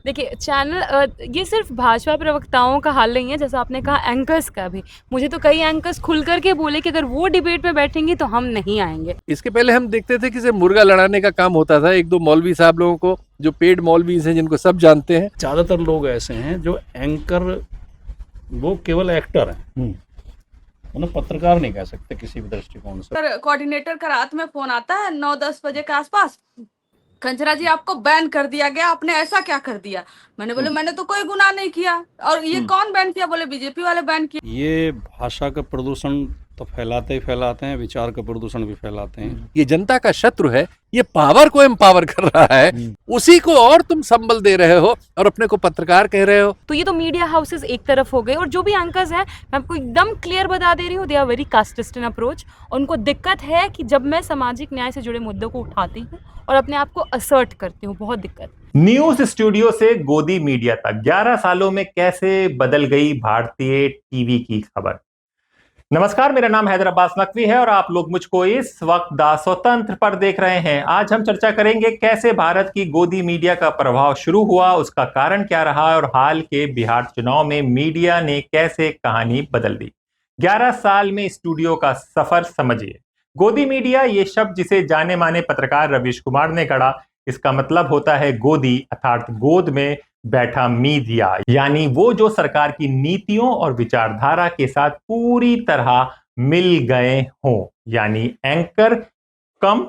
देखिए ये सिर्फ भाजपा प्रवक्ताओं का हाल नहीं है, जैसा आपने कहा एंकर्स का भी। मुझे तो कई एंकर्स खुल करके बोले कि अगर वो डिबेट में बैठेंगी तो हम नहीं आएंगे। इसके पहले हम देखते थे कि सिर्फ मुर्गा लड़ाने का काम होता था, एक दो मौलवी साहब लोगों को, जो पेड मौलवी हैं जिनको सब जानते हैं। ज़्यादातर लोग ऐसे हैं जो एंकर, वो केवल एक्टर हैं, उन्हें पत्रकार नहीं कह सकते किसी भी दृष्टिकोण से। कोऑर्डिनेटर का रात में फोन आता है 9-10 बजे के आसपास, कंचना जी आपको बैन कर दिया गया, आपने ऐसा क्या कर दिया। मैंने बोले मैंने तो कोई गुनाह नहीं किया। और ये कौन बैन किया? बोले बीजेपी वाले बैन किया। ये भाषा का प्रदूषण तो फैलाते ही फैलाते हैं, विचार का प्रदूषण भी फैलाते हैं। ये जनता का शत्रु है, ये पावर को एम्पावर कर रहा है, उसी को और तुम संबल दे रहे हो और अपने को पत्रकार कह रहे हो। तो ये तो मीडिया हाउसेस एक तरफ हो गए, और जो भी एंकर्स हैं, मैं आपको एकदम क्लियर बता दे रही हूँ, they are very casteist in approach. और उनको दिक्कत है कि जब मैं सामाजिक न्याय से जुड़े मुद्दों को उठाती हूँ और अपने आप को असर्ट करती हूँ, बहुत दिक्कत। न्यूज स्टूडियो से गोदी मीडिया तक 11 सालों में कैसे बदल गई भारतीय टीवी की खबर। नमस्कार, मेरा नाम हैदर अब्बास नकवी है और आप लोग मुझको इस वक्त द स्वतंत्र पर देख रहे हैं। आज हम चर्चा करेंगे कैसे भारत की गोदी मीडिया का प्रभाव शुरू हुआ, उसका कारण क्या रहा और हाल के बिहार चुनाव में मीडिया ने कैसे कहानी बदल दी। 11 साल में स्टूडियो का सफर समझिए। गोदी मीडिया, ये शब्द जिसे जाने माने पत्रकार रवीश कुमार ने गढ़ा, इसका मतलब होता है गोदी, अर्थात गोद में बैठा मीडिया, यानी वो जो सरकार की नीतियों और विचारधारा के साथ पूरी तरह मिल गए हों, यानी एंकर कम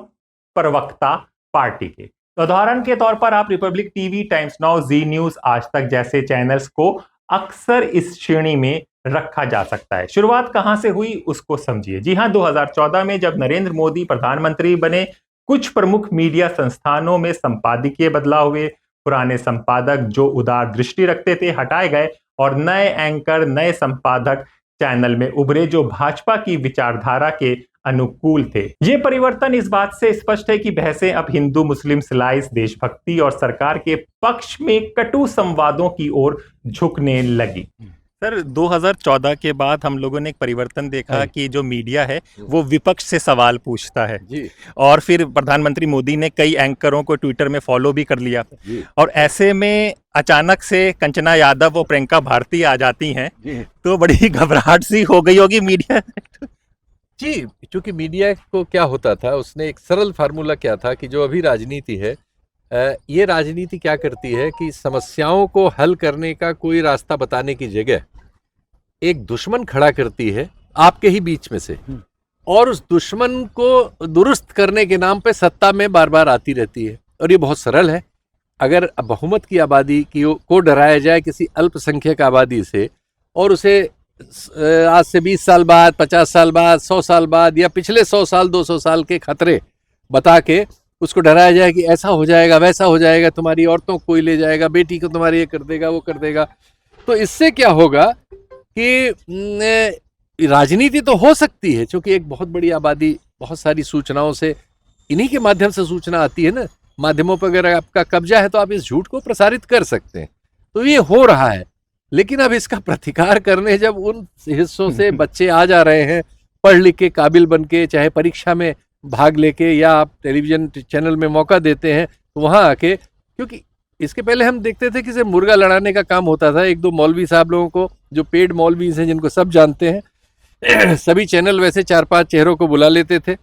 प्रवक्ता पार्टी के। तो उदाहरण के तौर पर आप रिपब्लिक टीवी, टाइम्स नाउ, जी न्यूज, आज तक जैसे चैनल्स को अक्सर इस श्रेणी में रखा जा सकता है। शुरुआत कहां से हुई उसको समझिए। जी हां, 2014 में जब नरेंद्र मोदी प्रधानमंत्री बने, कुछ प्रमुख मीडिया संस्थानों में संपादकीय बदलाव हुए। पुराने संपादक जो उदार दृष्टि रखते थे हटाए गए और नए एंकर, नए संपादक चैनल में उभरे जो भाजपा की विचारधारा के अनुकूल थे। ये परिवर्तन इस बात से स्पष्ट है कि बहसें अब हिंदू मुस्लिम स्लाइस, देशभक्ति और सरकार के पक्ष में कटु संवादों की ओर झुकने लगी। सर, 2014 के बाद हम लोगों ने एक परिवर्तन देखा कि जो मीडिया है वो विपक्ष से सवाल पूछता है जी। और फिर प्रधानमंत्री मोदी ने कई एंकरों को ट्विटर में फॉलो भी कर लिया और ऐसे में अचानक से कंचना यादव और प्रियंका भारती आ जाती हैं तो बड़ी घबराहट सी हो गई होगी मीडिया। जी, क्योंकि मीडिया को क्या होता था, उसने एक सरल फार्मूला क्या था कि जो अभी राजनीति है, ये राजनीति क्या करती है कि समस्याओं को हल करने का कोई रास्ता बताने की जगह एक दुश्मन खड़ा करती है आपके ही बीच में से, और उस दुश्मन को दुरुस्त करने के नाम पे सत्ता में बार बार आती रहती है। और ये बहुत सरल है। अगर बहुमत की आबादी को डराया जाए किसी अल्पसंख्यक आबादी से, और उसे आज से 20 साल बाद, 50 साल बाद, 100 साल बाद या पिछले 100 साल 200 साल के खतरे बता के उसको डराया जाए कि ऐसा हो जाएगा, वैसा हो जाएगा, तुम्हारी औरतों को कोई ले जाएगा, बेटी को तुम्हारी ये कर देगा, वो कर देगा, तो इससे क्या होगा कि राजनीति तो हो सकती है, क्योंकि एक बहुत बड़ी आबादी बहुत सारी सूचनाओं से, इन्हीं के माध्यम से सूचना आती है ना, माध्यमों पर अगर आपका कब्जा है तो आप इस झूठ को प्रसारित कर सकते हैं। तो ये हो रहा है, लेकिन अब इसका प्रतिकार करने जब उन हिस्सों से बच्चे आ जा रहे हैं, पढ़ लिख के काबिल बन के, चाहे परीक्षा में भाग लेके या आप टेलीविजन चैनल में मौका देते हैं, तो वहां आके, क्योंकि इसके पहले हम देखते थे कि सिर्फ मुर्गा लड़ाने का काम होता था, एक दो मौलवी साहब लोगों को, जो पेड मौलवी हैं जिनको सब जानते हैं। सभी चैनल वैसे 4-5 चेहरों को बुला लेते थे।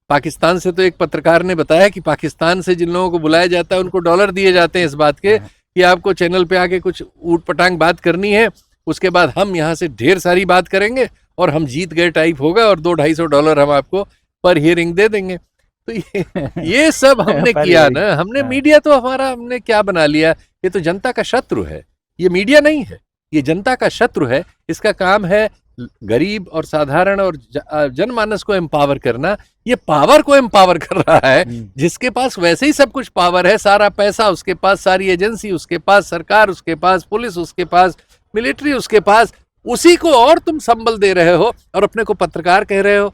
पाकिस्तान से तो एक पत्रकार ने बताया कि पाकिस्तान से जिन लोगों को बुलाया जाता है उनको $, दिए जाते हैं इस बात के कि आपको चैनल पे आके कुछ ऊट पटांग बात करनी है, उसके बाद हम यहाँ से ढेर सारी बात करेंगे और हम जीत गए टाइप होगा और $200-250 हम आपको पर हियरिंग दे देंगे। तो ये सब हमने किया ना, हमने मीडिया तो हमारा हमने क्या बना लिया, ये तो जनता का शत्रु है, ये मीडिया नहीं है, ये जनता का शत्रु है। इसका काम है गरीब और साधारण और जनमानस को एम्पावर करना। ये पावर को एम्पावर कर रहा है, जिसके पास वैसे ही सब कुछ पावर है, सारा पैसा उसके पास, सारी एजेंसी उसके पास, सरकार उसके पास, पुलिस उसके पास, मिलिट्री उसके पास, उसी को और तुम संबल दे रहे हो और अपने को पत्रकार कह रहे हो।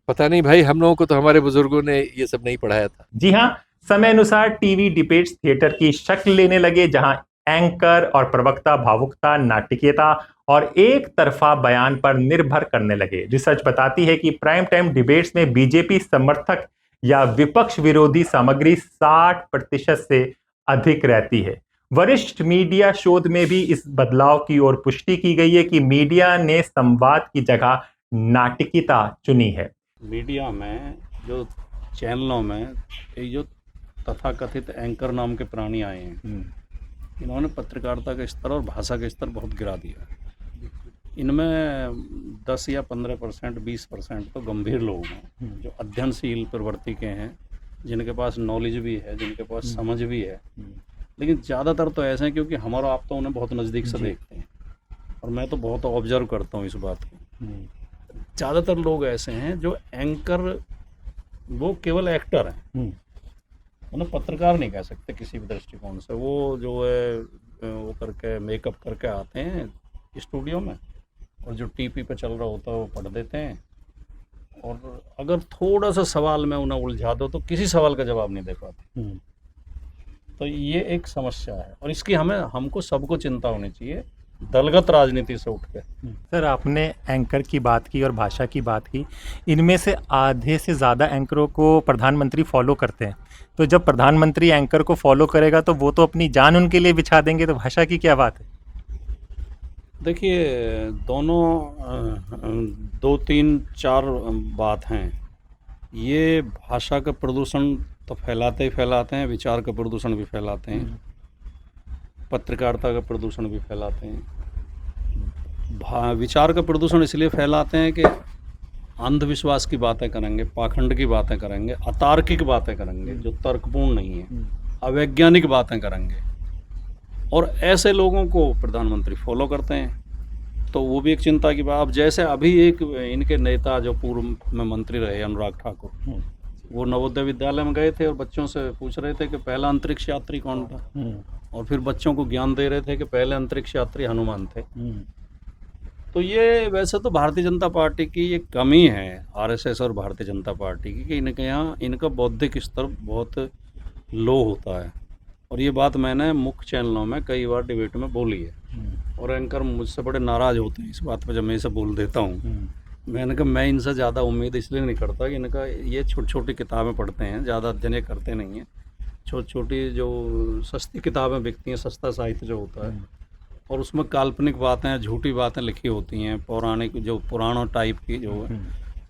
पता नहीं भाई, हम लोगों को तो हमारे बुजुर्गों ने ये सब नहीं पढ़ाया था। जी हां, समय अनुसार टीवी डिबेट्स थिएटर की शक्ल लेने लगे, जहां एंकर और प्रवक्ता भावुकता, नाटकीयता और एक तरफा बयान पर निर्भर करने लगे। रिसर्च बताती है कि प्राइम टाइम डिबेट्स में बीजेपी समर्थक या विपक्ष विरोधी सामग्री 60% से अधिक रहती है। वरिष्ठ मीडिया शोध में भी इस बदलाव की ओर पुष्टि की गई है कि मीडिया ने संवाद की जगह नाटकीयता चुनी है। मीडिया में जो चैनलों में ये जो तथाकथित एंकर नाम के प्राणी आए हैं, इन्होंने पत्रकारिता का स्तर और भाषा का स्तर बहुत गिरा दिया। इनमें 10 या 15%, 20% तो गंभीर लोग हैं जो अध्ययनशील प्रवृत्ति के हैं, जिनके पास नॉलेज भी है, जिनके पास समझ भी है। लेकिन ज़्यादातर तो ऐसे हैं क्योंकि हमारा आप तो उन्हें बहुत नज़दीक से देखते हैं और मैं तो बहुत ऑब्जर्व करता हूँ इस बात को। ज़्यादातर लोग ऐसे हैं जो एंकर, वो केवल एक्टर हैं, उन्हें पत्रकार नहीं कह सकते किसी भी दृष्टिकोण से। वो जो है वो करके मेकअप करके आते हैं स्टूडियो में और जो टीवी पे चल रहा होता है वो पढ़ देते हैं, और अगर थोड़ा सा सवाल में उन्हें उलझा दो तो किसी सवाल का जवाब नहीं दे पाते। तो ये एक समस्या है और इसकी हमको सबको चिंता होनी चाहिए, दलगत राजनीति से उठ के। सर, आपने एंकर की बात की और भाषा की बात की, इनमें से आधे से ज़्यादा एंकरों को प्रधानमंत्री फॉलो करते हैं, तो जब प्रधानमंत्री एंकर को फॉलो करेगा तो वो तो अपनी जान उनके लिए बिछा देंगे, तो भाषा की क्या बात है? देखिए, दोनों 2, 3, 4 बात हैं। ये भाषा का प्रदूषण तो फैलाते ही फैलाते हैं, विचार का प्रदूषण भी फैलाते हैं, पत्रकारिता का प्रदूषण भी फैलाते हैं। विचार का प्रदूषण इसलिए फैलाते हैं कि अंधविश्वास की बातें करेंगे, पाखंड की बातें करेंगे, अतार्किक बातें करेंगे जो तर्कपूर्ण नहीं है, अवैज्ञानिक बातें करेंगे, और ऐसे लोगों को प्रधानमंत्री फॉलो करते हैं। तो वो भी एक चिंता की बात। अब जैसे अभी एक इनके नेता जो पूर्व में मंत्री रहे, अनुराग ठाकुर, वो नवोदय विद्यालय में गए थे और बच्चों से पूछ रहे थे कि पहला अंतरिक्ष यात्री कौन था, और फिर बच्चों को ज्ञान दे रहे थे कि पहले अंतरिक्ष यात्री हनुमान थे। तो ये वैसे तो भारतीय जनता पार्टी की ये कमी है, आरएसएस और भारतीय जनता पार्टी की, कि इनके यहाँ इनका बौद्धिक स्तर बहुत लो होता है। और ये बात मैंने मुख्य चैनलों में कई बार डिबेट में बोली है, और एंकर मुझसे बड़े नाराज़ होते हैं इस बात पर जब मैं इसे बोल देता हूँ। मैंने कहा मैं इनसे ज़्यादा उम्मीद इसलिए नहीं करता कि इनका ये छोटी छोटी किताबें पढ़ते हैं, ज़्यादा अध्ययन करते नहीं हैं। छोटी छोटी जो सस्ती किताबें बिकती हैं, सस्ता साहित्य जो होता है, और उसमें काल्पनिक बातें, झूठी बातें लिखी होती हैं, पौराणिक जो पुराणों टाइप की जो है,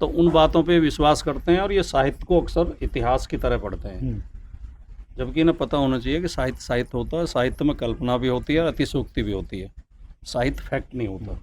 तो उन बातों पे विश्वास करते हैं और ये साहित्य को अक्सर इतिहास की तरह पढ़ते हैं। जबकि इन्हें पता होना चाहिए कि साहित्य साहित्य होता है, साहित्य में कल्पना भी होती है और अतिशयोक्ति भी होती है, साहित्य फैक्ट नहीं होता।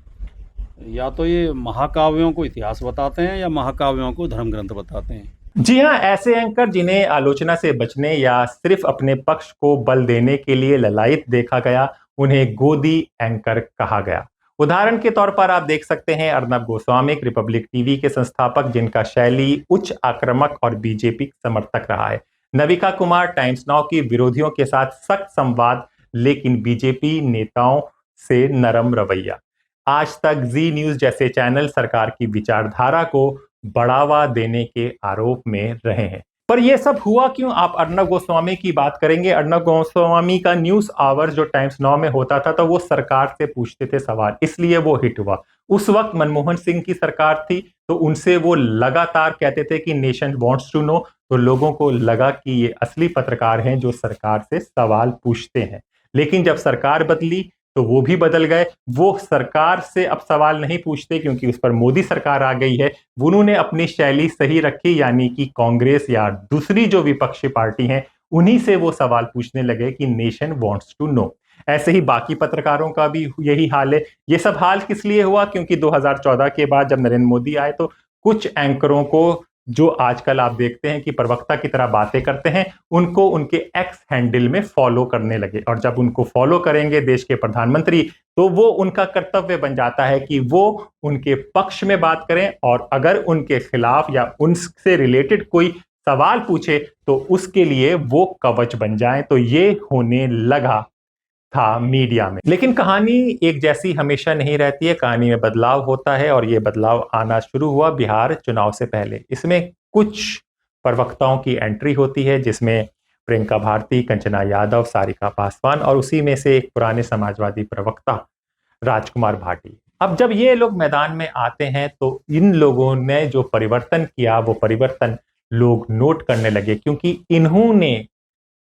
या तो ये महाकाव्यों को इतिहास बताते हैं या महाकाव्यों को धर्म ग्रंथ बताते हैं। जी हाँ, ऐसे एंकर जिन्हें आलोचना से बचने या सिर्फ अपने पक्ष को बल देने के लिए ललायत देखा गया, उन्हें गोदी एंकर कहा गया। उदाहरण के तौर पर आप देख सकते हैं अर्नब गोस्वामी, रिपब्लिक टीवी के संस्थापक, जिनका शैली उच्च आक्रामक और बीजेपी समर्थक रहा है। नविका कुमार, टाइम्स नाउ की विरोधियों के साथ सख्त संवाद लेकिन बीजेपी नेताओं से नरम रवैया। आज तक, जी न्यूज जैसे चैनल सरकार की विचारधारा को बढ़ावा देने के आरोप में रहे हैं। पर यह सब हुआ क्यों? आप अर्नब गोस्वामी की बात करेंगे। अर्नब गोस्वामी का न्यूज आवर जो टाइम्स नाउ में होता था, तो वो सरकार से पूछते थे सवाल, इसलिए वो हिट हुआ। उस वक्त मनमोहन सिंह की सरकार थी, तो उनसे वो लगातार कहते थे कि नेशन वांट्स टू नो, तो लोगों को लगा कि ये असली पत्रकार हैं जो सरकार से सवाल पूछते हैं। लेकिन जब सरकार बदली तो वो भी बदल गए। वो सरकार से अब सवाल नहीं पूछते क्योंकि उस पर मोदी सरकार आ गई है। उन्होंने अपनी शैली सही रखी, यानी कि कांग्रेस या दूसरी जो विपक्षी पार्टी हैं उन्हीं से वो सवाल पूछने लगे कि नेशन वांट्स टू नो। ऐसे ही बाकी पत्रकारों का भी यही हाल है। ये सब हाल किस लिए हुआ? क्योंकि 2014 के बाद जब नरेंद्र मोदी आए तो कुछ एंकरों को, जो आजकल आप देखते हैं कि प्रवक्ता की तरह बातें करते हैं, उनको उनके एक्स हैंडल में फॉलो करने लगे। और जब उनको फॉलो करेंगे देश के प्रधानमंत्री, तो वो उनका कर्तव्य बन जाता है कि वो उनके पक्ष में बात करें, और अगर उनके खिलाफ या उनसे रिलेटेड कोई सवाल पूछे तो उसके लिए वो कवच बन जाए। तो ये होने लगा था मीडिया में। लेकिन कहानी एक जैसी हमेशा नहीं रहती है, कहानी में बदलाव होता है, और ये बदलाव आना शुरू हुआ बिहार चुनाव से पहले। इसमें कुछ प्रवक्ताओं की एंट्री होती है, जिसमें प्रियंका भारती, कंचना यादव, सारिका पासवान, और उसी में से एक पुराने समाजवादी प्रवक्ता राजकुमार भाटी। अब जब ये लोग मैदान में आते हैं तो इन लोगों ने जो परिवर्तन किया, वो परिवर्तन लोग नोट करने लगे, क्योंकि इन्होंने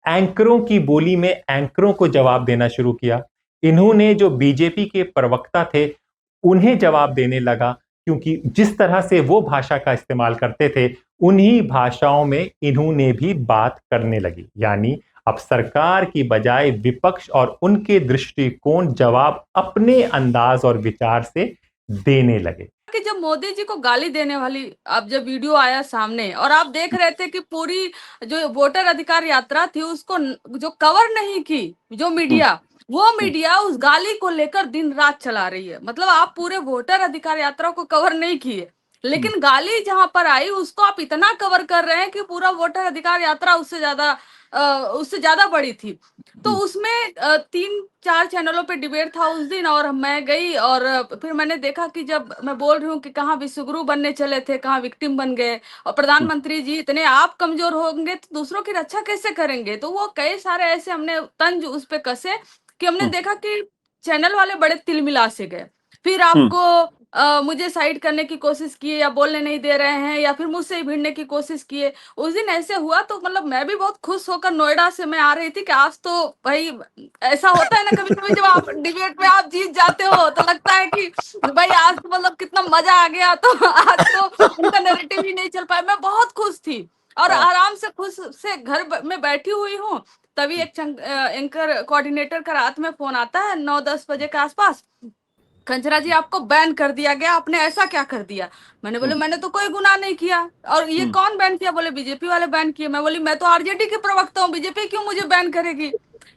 एंकरों की बोली में एंकरों को जवाब देना शुरू किया। इन्होंने जो बीजेपी के प्रवक्ता थे उन्हें जवाब देने लगा, क्योंकि जिस तरह से वो भाषा का इस्तेमाल करते थे उन्हीं भाषाओं में इन्होंने भी बात करने लगी। यानी अब सरकार की बजाय विपक्ष और उनके दृष्टिकोण जवाब अपने अंदाज और विचार से देने लगे। कि जब मोदी जी को गाली देने वाली अब जब वीडियो आया सामने और आप देख रहे थे कि पूरी जो वोटर अधिकार यात्रा थी उसको जो कवर नहीं की जो मीडिया, वो मीडिया उस गाली को लेकर दिन रात चला रही है। मतलब आप पूरे वोटर अधिकार यात्रा को कवर नहीं किए, लेकिन गाली जहां पर आई उसको आप इतना कवर कर रहे हैं कि पूरा वोटर अधिकार यात्रा उससे ज्यादा बड़ी थी। तो उसमें 3-4 चैनलों पे डिबेट था उस दिन और मैं गई और फिर मैंने देखा कि जब मैं बोल रही हूँ कि कहाँ विश्वगुरु बनने चले थे, कहाँ विक्टिम बन गए, और प्रधानमंत्री जी इतने आप कमजोर होंगे तो दूसरों की रक्षा कैसे करेंगे। तो वो कई सारे ऐसे हमने तंज उस पे कसे कि हमने देखा कि चैनल वाले बड़े तिलमिला से गए। फिर आपको मुझे साइड करने की कोशिश किए या बोलने नहीं दे रहे हैं या फिर मुझसे ही भिड़ने की कोशिश किए। उस दिन ऐसे हुआ तो मतलब मैं भी बहुत खुश होकर नोएडा से मैं आ रही थी कि आज तो भाई ऐसा होता है ना कभी कभी जब आप डिबेट में आप जीत जाते हो तो लगता है कि भाई आज तो मतलब कितना मजा आ गया। तो आज तो उनका नैरेटिव ही नहीं चल पाया। मैं बहुत खुश थी और आराम से खुश से घर में बैठी हुई हूँ। तभी एक एंकर कोऑर्डिनेटर का रात में फोन आता है 9-10 बजे के आसपास, कंचना जी आपको बैन कर दिया गया, आपने ऐसा क्या कर दिया। मैंने बोले मैंने तो कोई गुनाह नहीं किया। और ये कौन बैन किया? बोले बीजेपी वाले बैन किए। मैं बोली मैं तो आरजेडी के प्रवक्ता हूँ, बीजेपी क्यों मुझे बैन करेगी?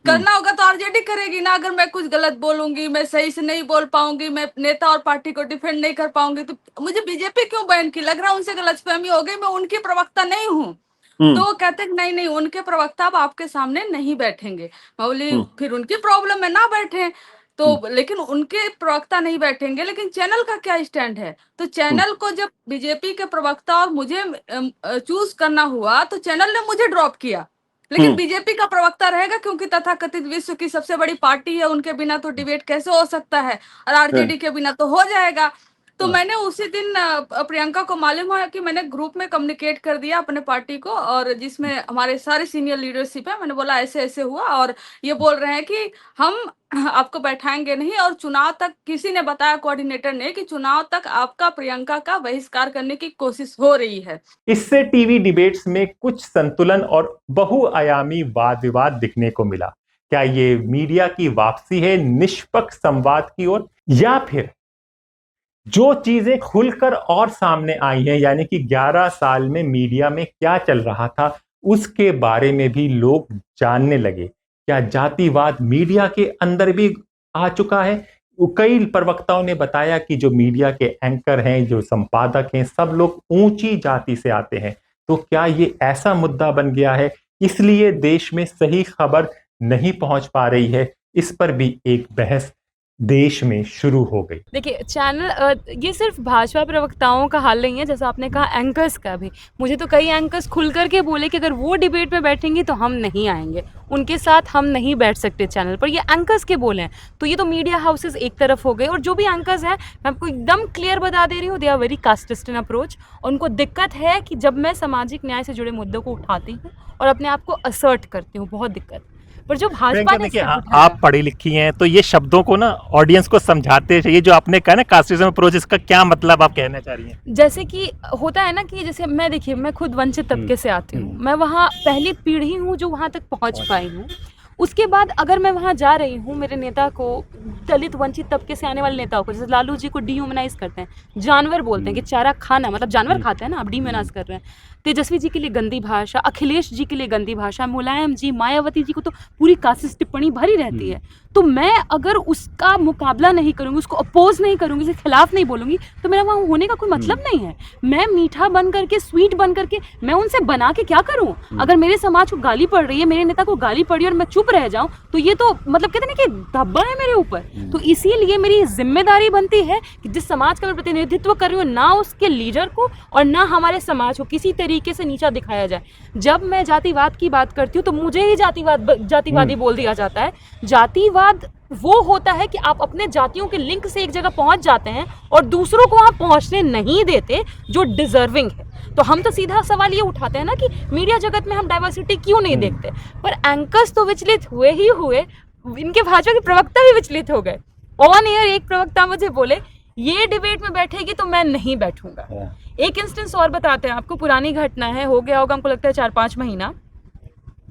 करना होगा तो आरजेडी करेगी ना। अगर मैं कुछ गलत बोलूंगी, मैं सही से नहीं बोल पाऊंगी, मैं नेता और पार्टी को डिफेंड नहीं कर पाऊंगी तो मुझे बीजेपी क्यों बैन की? लग रहा है उनसे गलतफहमी हो गई, मैं उनकी प्रवक्ता नहीं हूँ। तो वो कहते हैं नहीं नहीं उनके प्रवक्ता अब आपके सामने नहीं बैठेंगे। मैं बोली फिर उनकी प्रॉब्लम है ना बैठे तो, लेकिन उनके प्रवक्ता नहीं बैठेंगे, लेकिन चैनल का क्या स्टैंड है? तो चैनल को जब बीजेपी के प्रवक्ता और मुझे चूज करना हुआ तो चैनल ने मुझे ड्रॉप किया, लेकिन बीजेपी का प्रवक्ता रहेगा क्योंकि तथाकथित विश्व की सबसे बड़ी पार्टी है, उनके बिना तो डिबेट कैसे हो सकता है और आरजेडी के बिना तो हो जाएगा। तो मैंने उसी दिन प्रियंका को मालूम है कि मैंने ग्रुप में कम्युनिकेट कर दिया अपने पार्टी को और जिसमें हमारे सारे सीनियर लीडरशिप है। मैंने बोला ऐसे ऐसे हुआ और ये बोल रहे हैं कि हम आपको बैठाएंगे नहीं, और चुनाव तक किसी ने बताया कोऑर्डिनेटर ने कि चुनाव तक आपका प्रियंका का बहिष्कार करने की कोशिश हो रही है। इससे टीवी डिबेट्स में कुछ संतुलन और बहुआयामी वाद विवाद दिखने को मिला। क्या ये मीडिया की वापसी है निष्पक्ष संवाद की ओर, या फिर जो चीजें खुलकर और सामने आई हैं, यानी कि 11 साल में मीडिया में क्या चल रहा था उसके बारे में भी लोग जानने लगे? क्या जातिवाद मीडिया के अंदर भी आ चुका है? कई प्रवक्ताओं ने बताया कि जो मीडिया के एंकर हैं, जो संपादक हैं, सब लोग ऊंची जाति से आते हैं। तो क्या ये ऐसा मुद्दा बन गया है इसलिए देश में सही खबर नहीं पहुंच पा रही है? इस पर भी एक बहस देश में शुरू हो गई। देखिए चैनल ये सिर्फ भाजपा प्रवक्ताओं का हाल नहीं है, जैसा आपने कहा एंकर्स का भी। मुझे तो कई एंकर्स खुल करके बोले कि अगर वो डिबेट में बैठेंगी तो हम नहीं आएंगे, उनके साथ हम नहीं बैठ सकते चैनल पर। ये एंकर्स के बोले हैं, तो ये तो मीडिया हाउसेस एक तरफ हो गए। और जो भी एंकर्स हैं मैं आपको एकदम क्लियर बता दे रही हूँ, they are very casteist in approach. उनको दिक्कत है कि जब मैं सामाजिक न्याय से जुड़े मुद्दों को उठाती हूँ और अपने आप को असर्ट करती हूँ, बहुत दिक्कत। पर जो भाजपा ने आप पढ़ी लिखी हैं तो ये शब्दों को ना ऑडियंस को समझाते चाहिए। जो आपने कहा ना कास्टिज्म अप्रोच, इसका क्या मतलब आप कहना चाह रही हैं? जैसे कि होता है ना कि जैसे मैं देखिए मैं खुद वंचित तबके से आती हूँ, मैं वहाँ पहली पीढ़ी हूँ जो वहाँ तक पहुँच पाई हूँ। उसके बाद अगर मैं वहाँ जा रही हूँ, मेरे नेता को, दलित वंचित तबके से आने वाले नेताओं को, जैसे लालू जी को डिह्यूमनाइज करते हैं, जानवर बोलते हैं कि चारा खाना मतलब जानवर खाते हैं ना, आप डिह्यूमनाइज कर रहे हैं। तेजस्वी जी के लिए गंदी भाषा, अखिलेश जी के लिए गंदी भाषा, मुलायम जी, मायावती जी को तो पूरी कास्टिस्ट टिप्पणी भरी रहती है। तो मैं अगर उसका मुकाबला नहीं करूँगी, उसको अपोज नहीं करूँगी, उसके खिलाफ नहीं बोलूँगी, तो मेरा वहाँ होने का कोई मतलब नहीं है। मैं मीठा बन करके, स्वीट बन करके मैं उनसे बना के क्या करूँ? अगर मेरे समाज को गाली पड़ रही है, मेरे नेता को गाली पड़ी और मैं चुप रह जाऊँ तो ये तो मतलब कहते हैं ना कि धब्बा है मेरे ऊपर। तो इसीलिए मेरी जिम्मेदारी बनती है कि जिस समाज का मैं प्रतिनिधित्व कर रही हूँ, ना उसके लीडर को और ना हमारे समाज को किसी तरीके से नीचा दिखाया जाए। जब मैं जातिवाद की बात करती हूँ तो मुझे ही जातिवादी बोल दिया जाता है। जातिवाद वो होता है कि आप अपने जातियों के लिंक से एक जगह पहुंच जाते हैं और दूसरों को वहां पहुंचने नहीं देते जो डिजर्विंग है। तो हम तो सीधा सवाल ये उठाते हैं ना कि मीडिया जगत में हम डाइवर्सिटी क्यों नहीं देखते, पर एंकर्स तो विचलित हुए ही हुए, इनके भाजपा के प्रवक्ता भी विचलित हो गए। ऑन एयर एक प्रवक्ता मुझे बोले ये डिबेट में बैठेगी तो मैं नहीं बैठूंगा। एक इंस्टेंस और बताते हैं आपको, पुरानी घटना है, हो गया होगा हमको लगता है 4-5 महीना।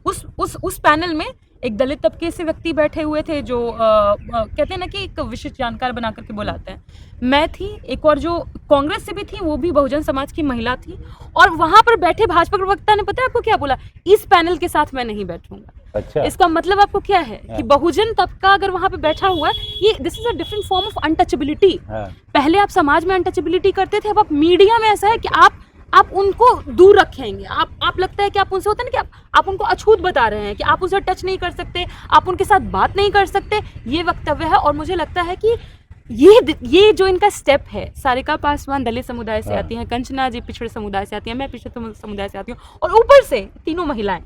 उस पैनल में एक दलित तबके से व्यक्ति बैठे हुए थे जो कहते हैं ना कि एक विशिष्ट जानकार बना करके बुलाते हैं। मैं थी, एक और जो कांग्रेस से भी थी वो भी बहुजन समाज की महिला थी, और वहां पर बैठे भाजपा प्रवक्ता ने पता है आपको क्या बोला, इस पैनल के साथ मैं नहीं बैठूंगा। अच्छा। इसका मतलब आपको क्या है कि बहुजन तबका अगर वहां पे बैठा हुआ है, ये this is a different form of untouchability. पहले आप समाज में अनटचेबिलिटी करते थे, अब आप मीडिया में ऐसा है कि आप उनको दूर रखेंगे। आप लगता है कि आप उनसे, होता है ना कि आप उनको अछूत बता रहे हैं कि आप उनसे टच नहीं कर सकते, आप उनके साथ बात नहीं कर सकते, ये वक्तव्य है। और मुझे लगता है कि ये जो इनका स्टेप है, सारिका पासवान दलित समुदाय से आती हैं, कंचना जी पिछड़े समुदाय से आती हैं, मैं पिछड़े समुदाय से आती हूँ, और ऊपर से तीनों महिलाएं,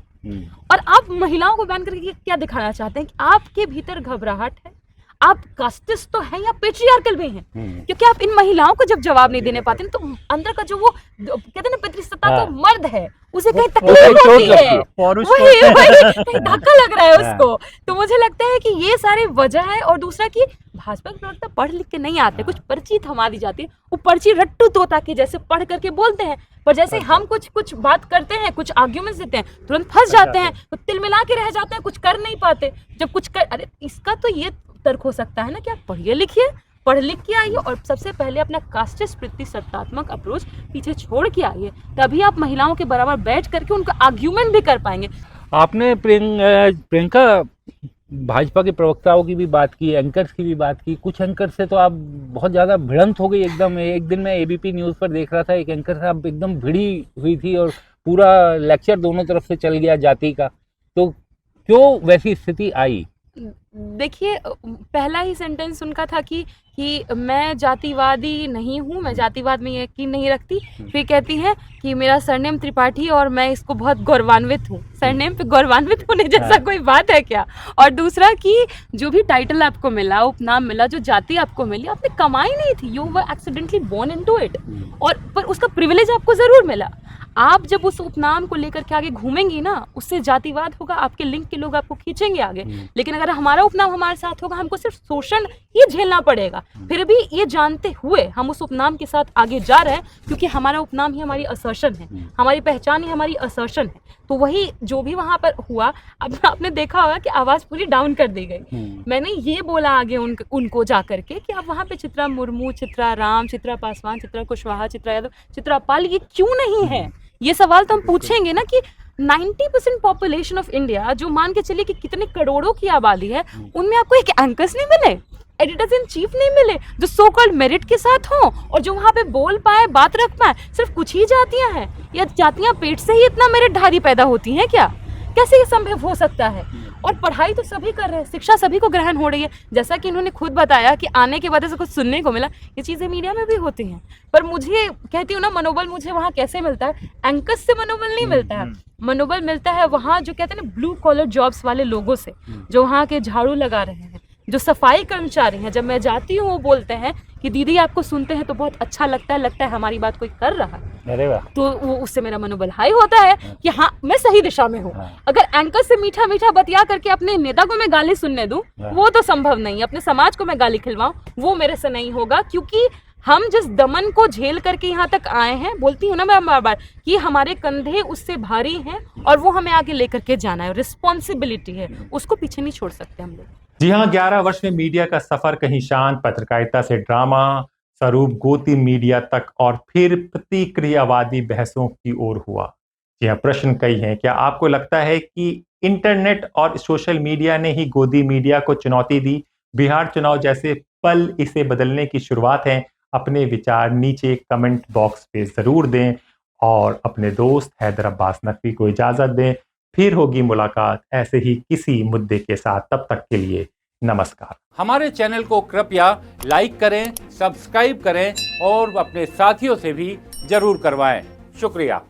और आप महिलाओं को बैन करके क्या दिखाना चाहते हैं कि आपके भीतर घबराहट है, आप कास्टिस्ट तो हैं या पेट्रियार्कल भी हैं, क्योंकि आप इन महिलाओं को जब जवाब नहीं देने पाते तो अंदर का जो वो कहते हैं ना पितृसत्ता का मर्द है, उसे कहीं तकलीफ होती है, वही धक्का लग रहा है उसको। तो मुझे लगता है कि ये सारी वजह है। और दूसरा कि भाजपा के प्रवक्ता पढ़ लिख के नहीं आते, कुछ पर्ची थमा दी जाती है, वो पर्ची रट्टू तोता के जैसे पढ़ करके बोलते हैं, पर जैसे हम कुछ बात करते हैं, कुछ आर्ग्यूमेंट्स देते हैं, तुरंत फंस जाते हैं, तो तिल मिला के रह जाते हैं, कुछ कर नहीं पाते। जब कुछ कर, अरे इसका तो ये तर्क हो सकता है ना कि आप पढ़िए लिखिए, पढ़ लिख के आइए, और सबसे पहले अपना कास्टिस्ट प्रतिसत्तात्मक अप्रोच पीछे छोड़ के आइए, तभी आप महिलाओं के बराबर बैठ करके उनका आर्ग्यूमेंट भी कर पाएंगे। आपने प्रियंका भाजपा के प्रवक्ताओं की भी बात की, एंकर्स की भी बात की। कुछ एंकर से तो आप बहुत ज़्यादा भिड़ंत हो गई एकदम। एक दिन मैं एबीपी न्यूज़ पर देख रहा था, एक एंकर से आप एकदम भिड़ी हुई थी और पूरा लेक्चर दोनों तरफ से चल गया जाति का। तो क्यों वैसी स्थिति आई? देखिए, पहला ही सेंटेंस उनका था कि मैं जातिवादी नहीं हूँ, मैं जातिवाद में यकीन नहीं रखती। फिर कहती हैं कि मेरा सरनेम त्रिपाठी और मैं इसको बहुत गौरवान्वित हूँ। सरनेम पे गौरवान्वित होने जैसा कोई बात है क्या? और दूसरा कि जो भी टाइटल आपको मिला, उपनाम मिला, जो जाति आपको मिली, आपने कमाई नहीं थी, you were accidentally born into it, और पर उसका प्रिविलेज आपको जरूर मिला। आप जब उस उपनाम को लेकर के आगे घूमेंगी ना, उससे जातिवाद होगा, आपके लिंक के लोग आपको खींचेंगे आगे। लेकिन अगर हमारा उपनाम हमारे साथ होगा, हमको सिर्फ शोषण ही झेलना पड़ेगा। फिर भी ये जानते हुए हम उस उपनाम के साथ आगे जा रहे हैं, क्योंकि हमारा उपनाम ही हमारी असर्शन है, हमारी पहचान ही हमारी असर्शन है। तो वही जो भी वहां पर हुआ, अब आपने देखा होगा कि आवाज पूरी डाउन कर दी गई। मैंने ये बोला आगे उनको जा करके कि आप वहां पे चित्रा मुर्मू, चित्रा राम, चित्रा पासवान, चित्रा कुशवाहा, चित्रा यादव, चित्रा पाल, ये क्यों नहीं है? ये सवाल तो हम पूछेंगे ना कि 90% पॉपुलेशन ऑफ इंडिया, जो मान के चलिए कि कितने करोड़ों की आबादी है, उनमें आपको एक एंकर्स नहीं मिले, एडिटर्स इन चीफ नहीं मिले जो सो कॉल्ड मेरिट के साथ हों और जो वहां पे बोल पाए, बात रख पाए। सिर्फ कुछ ही जातियां हैं, या जातियां पेट से ही इतना मेरिटधारी पैदा होती हैं क्या? कैसे ये संभव हो सकता है? और पढ़ाई तो सभी कर रहे हैं, शिक्षा सभी को ग्रहण हो रही है। जैसा कि इन्होंने खुद बताया कि आने के बाद से कुछ सुनने को मिला, ये चीजें मीडिया में भी होती हैं। पर मुझे कहती हूँ ना, मनोबल मुझे वहाँ कैसे मिलता है? एंकर्स से मनोबल नहीं मिलता है, मनोबल मिलता है वहाँ जो कहते हैं ना ब्लू कॉलर जॉब्स वाले लोगों से, जो वहाँ के झाड़ू लगा रहे हैं, जो सफाई कर्मचारी हैं। जब मैं जाती हूँ वो बोलते हैं कि दीदी आपको सुनते हैं तो बहुत अच्छा लगता है हमारी बात कोई कर रहा है। अरे वाह। तो वो उससे मेरा मनोबल हाई होता है कि हाँ मैं सही दिशा में हूँ। अगर एंकर से मीठा मीठा बतिया करके अपने नेता को मैं गाली सुनने दूं, वो तो संभव नहीं। अपने समाज को मैं गाली खिलवाऊं, वो मेरे से नहीं होगा, क्योंकि हम जिस दमन को झेल करके यहाँ तक आए हैं, बोलती हूँ ना मैं बार बार कि हमारे कंधे उससे भारी हैं और वो हमें आगे लेकर के जाना है, रिस्पॉन्सिबिलिटी है, उसको पीछे नहीं छोड़ सकते हम लोग। जी हाँ, 11 वर्ष में मीडिया का सफर कहीं शांत पत्रकारिता से ड्रामा स्वरूप गोदी मीडिया तक और फिर प्रतिक्रियावादी बहसों की ओर हुआ। जी हाँ, प्रश्न कई हैं। क्या आपको लगता है कि इंटरनेट और सोशल मीडिया ने ही गोदी मीडिया को चुनौती दी? बिहार चुनाव जैसे पल इसे बदलने की शुरुआत है। अपने विचार नीचे कमेंट बॉक्स पे जरूर दें और अपने दोस्त हैदर अब्बास नकवी को इजाजत दें। फिर होगी मुलाकात ऐसे ही किसी मुद्दे के साथ। तब तक के लिए नमस्कार। हमारे चैनल को कृपया लाइक करें, सब्सक्राइब करें और अपने साथियों से भी जरूर करवाएं। शुक्रिया।